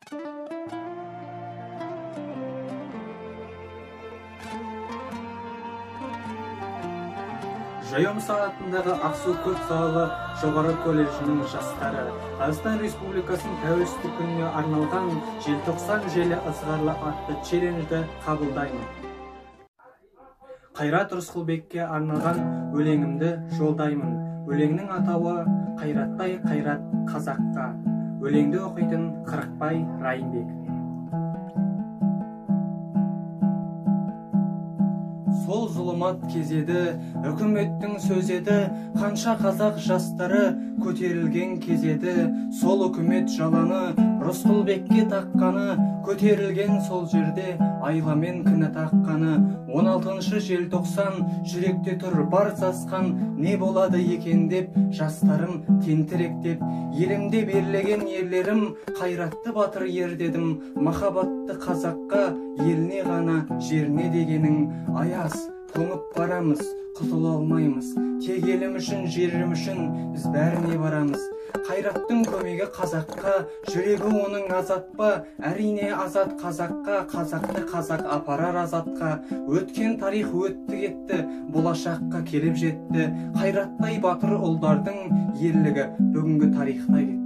Жайом сағатындағы Ақсу көпсалалы жоғары колледжінің жастары Қазақстан Республикасының тәуелсіздік күніне арналған желтоқсан желі ызғарлы атты челленджді қабылдаймын. Қайрат Рысқұлбекке арналған өлеңімді жолдаймын. Өлеңнің атауы «Қайраттай қайрат қазаққа». Өлеңді оқитын Қырықбай Райымбек. Сол зұлымат кезеді, үкіметтің сөзеді, қанша қазақ жастары көтерілген кезеді. Сол үкімет жаланы Рысқұлбекке таққаны, көтерілген сол жерде айламен кіні таққаны. 16 желтоқсан жүректе тұр бар сасқан, не болады екен деп жастарым тентіректеп. Елімде берлеген ерлерім, қайратты батыр ер дедім. Махаббатты қазаққа, еліне ғана жеріне дегенің аяз. Тоңып барамыз, құтыла алмаймыз. Тек елім үшін, жерім үшін біз бәріне барамыз. Қайраттың көмегі қазаққа, жүрегі оның азат па? Әрине азат қазаққа, қазақты қазақ апарар азатқа. Өткен тарих өтті кетті, болашаққа келіп жетті. Қайраттай батыр ұлдардың ерлігі бүгінгі тарихта кетті.